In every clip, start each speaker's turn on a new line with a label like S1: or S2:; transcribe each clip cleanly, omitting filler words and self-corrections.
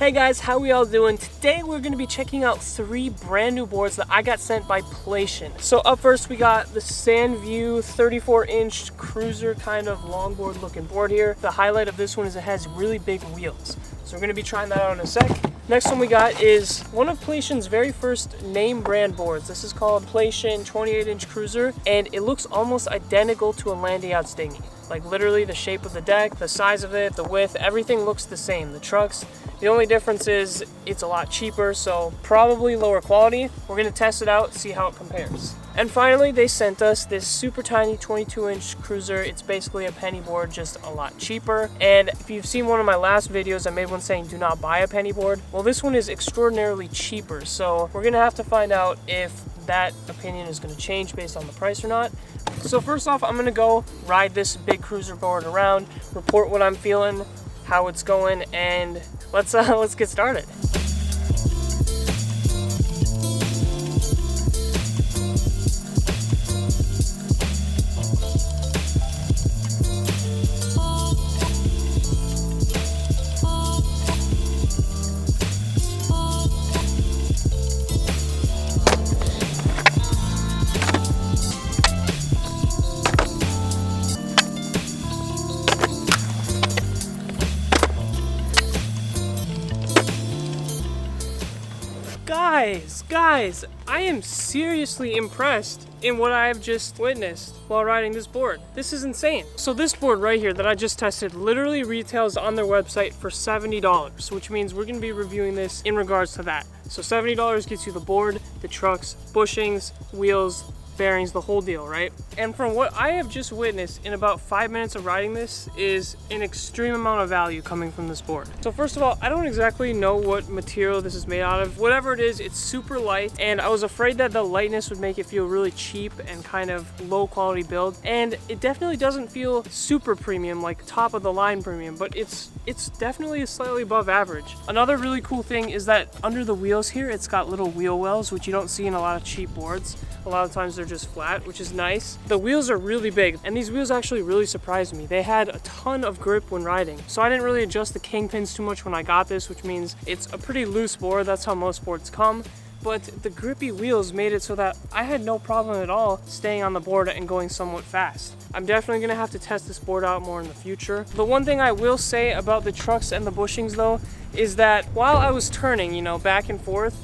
S1: Hey guys, how we all doing? Today we're going to be checking out 3 brand new boards that I got sent by Playshion. So up first we got the Sanview 34-inch cruiser kind of longboard looking board here. The highlight of this one is it has really big wheels. So we're going to be trying that out in a sec. Next one we got is one of Playshion's very first name brand boards. This is called Playshion 28-inch cruiser, and it looks almost identical to a Landyachtz Dinghy. Like literally the shape of the deck, the size of it, the width, everything looks the same. The trucks, the only difference is it's a lot cheaper, so probably lower quality. We're gonna test it out, see how it compares. And finally, they sent us this super tiny 22-inch cruiser. It's basically a penny board, just a lot cheaper. And if you've seen one of my last videos, I made one saying do not buy a penny board. Well, this one is extraordinarily cheaper, so we're gonna have to find out if that opinion is gonna change based on the price or not. So first off, I'm gonna go ride this big cruiser board around, report what I'm feeling, how it's going, and let's get started. Guys, I am seriously impressed in what I have just witnessed while riding this board. This is insane. So this board right here that I just tested literally retails on their website for $70, which means we're gonna be reviewing this in regards to that. So $70 gets you the board, the trucks, bushings, wheels, bearings, the whole deal, right? And from what I have just witnessed in about 5 minutes of riding this is an extreme amount of value coming from this board. So first of all, I don't exactly know what material this is made out of. Whatever it is, it's super light, and I was afraid that the lightness would make it feel really cheap and kind of low quality build. And it definitely doesn't feel super premium, like top of the line premium, but it's definitely slightly above average. Another really cool thing is that under the wheels here, it's got little wheel wells, which you don't see in a lot of cheap boards. A lot of times they're just flat, which is nice. The wheels are really big, and these wheels actually really surprised me. They had a ton of grip when riding, so I didn't really adjust the kingpins too much when I got this, which means it's a pretty loose board. That's how most boards come. But the grippy wheels made it so that I had no problem at all staying on the board and going somewhat fast. I'm definitely gonna have to test this board out more in the future. The one thing I will say about the trucks and the bushings though, is that while I was turning, back and forth,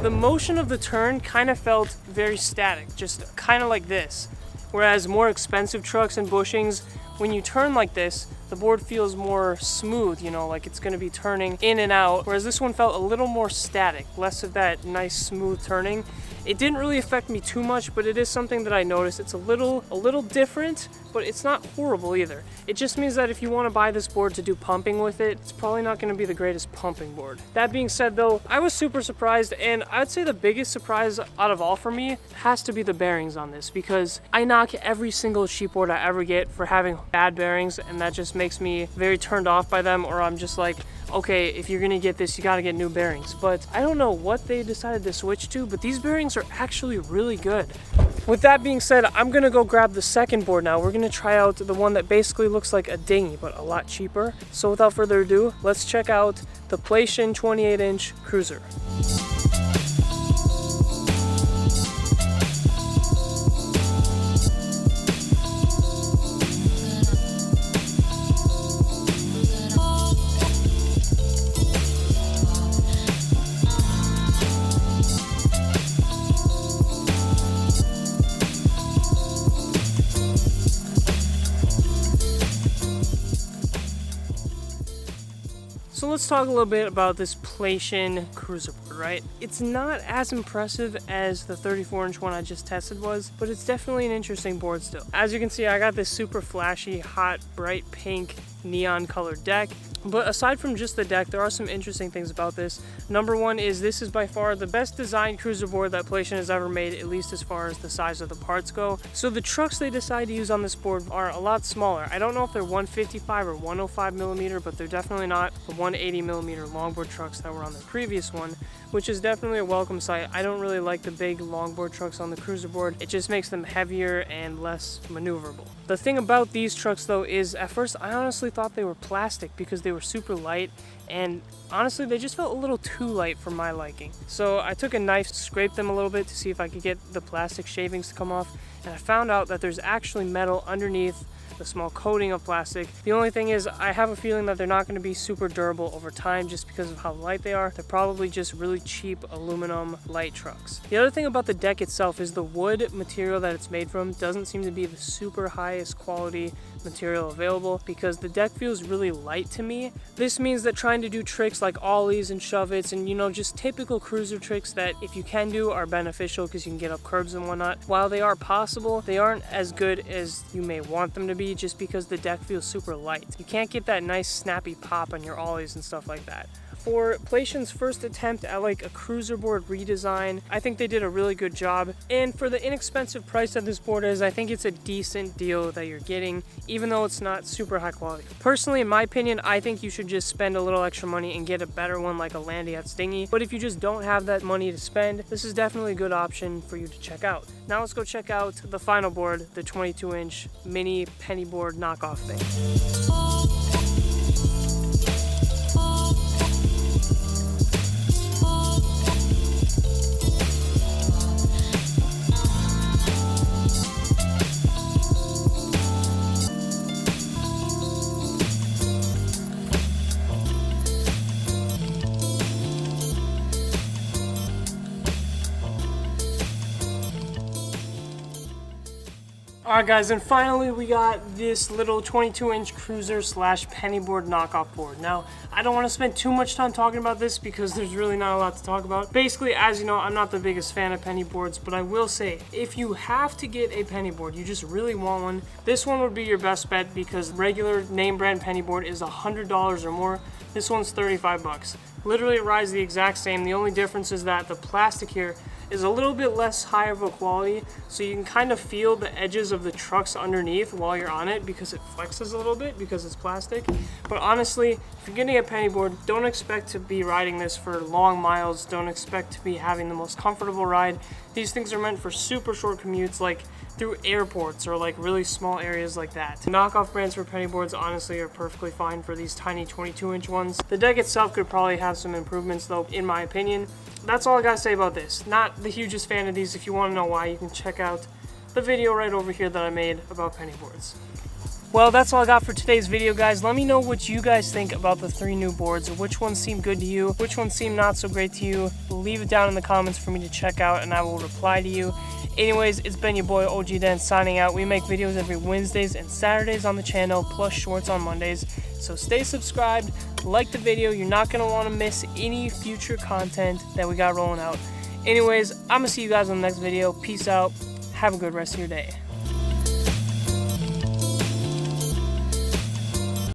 S1: the motion of the turn kind of felt very static, just kind of like this. Whereas more expensive trucks and bushings, when you turn like this, the board feels more smooth, like it's gonna be turning in and out. Whereas this one felt a little more static, less of that nice smooth turning. It didn't really affect me too much, but it is something that I noticed. It's a little different, but it's not horrible either. It just means that if you want to buy this board to do pumping with it, it's probably not going to be the greatest pumping board. That being said though, I was super surprised, and I'd say the biggest surprise out of all for me has to be the bearings on this, because I knock every single cheap board I ever get for having bad bearings, and that just makes me very turned off by them, or I'm just like, okay, if you're gonna get this, you gotta get new bearings. But I don't know what they decided to switch to, but these bearings are actually really good. With that being said, I'm gonna go grab the second board now. We're gonna try out the one that basically looks like a dinghy, but a lot cheaper. So without further ado, let's check out the Playshion 28-inch cruiser. So let's talk a little bit about this Playshion cruiser board, right? It's not as impressive as the 34-inch one I just tested was, but it's definitely an interesting board still. As you can see, I got this super flashy, hot, bright pink neon colored deck. But aside from just the deck, there are some interesting things about this. Number one is this is by far the best designed cruiser board that Playshion has ever made, at least as far as the size of the parts go. So the trucks they decide to use on this board are a lot smaller. I don't know if they're 155 or 105 millimeter, but they're definitely not the 180 millimeter longboard trucks that were on the previous one, which is definitely a welcome sight. I don't really like the big longboard trucks on the cruiser board. It just makes them heavier and less maneuverable. The thing about these trucks though is at first I honestly thought they were plastic because they they were super light, and honestly they just felt a little too light for my liking. So I took a knife, scraped them a little bit to see if I could get the plastic shavings to come off, and I found out that there's actually metal underneath a small coating of plastic. The only thing is, I have a feeling that they're not going to be super durable over time just because of how light they are. They're probably just really cheap aluminum light trucks. The other thing about the deck itself is the wood material that it's made from doesn't seem to be the super highest quality material available, because the deck feels really light to me. This means that trying to do tricks like ollies and shove-its and, you know, just typical cruiser tricks that if you can do are beneficial because you can get up curbs and whatnot, while they are possible, they aren't as good as you may want them to be just because the deck feels super light. You can't get that nice snappy pop on your ollies and stuff like that. For Playshion's first attempt at like a cruiser board redesign, I think they did a really good job. And for the inexpensive price that this board is, I think it's a decent deal that you're getting, even though it's not super high quality. Personally, in my opinion, I think you should just spend a little extra money and get a better one like a Landyachtz Dinghy. But if you just don't have that money to spend, this is definitely a good option for you to check out. Now let's go check out the final board, the 22-inch mini penny board knockoff thing. Alright guys, and finally we got this little 22-inch cruiser slash penny board knockoff board. Now, I don't want to spend too much time talking about this because there's really not a lot to talk about. Basically, as you know, I'm not the biggest fan of penny boards, but I will say, if you have to get a penny board, you just really want one, this one would be your best bet because regular name brand penny board is $100 or more. This one's 35 bucks. Literally it rides the exact same. The only difference is that the plastic here is a little bit less high of a quality, so you can kind of feel the edges of the trucks underneath while you're on it because it flexes a little bit because it's plastic. But honestly, if you're getting a penny board, don't expect to be riding this for long miles. Don't expect to be having the most comfortable ride. These things are meant for super short commutes, like through airports or like really small areas like that. Knockoff brands for penny boards honestly are perfectly fine for these tiny 22-inch ones. The deck itself could probably have some improvements though, in my opinion. That's all I gotta say about this. Not the hugest fan of these. If you want to know why, you can check out the video right over here that I made about penny boards. Well, that's all I got for today's video, guys. Let me know what you guys think about the 3 new boards. Which ones seem good to you? Which ones seem not so great to you? Leave it down in the comments for me to check out and I will reply to you. Anyways, it's been your boy OG Dan signing out. We make videos every Wednesdays and Saturdays on the channel, plus shorts on Mondays. So stay subscribed, like the video. You're not going to want to miss any future content that we got rolling out. Anyways, I'm going to see you guys on the next video. Peace out. Have a good rest of your day.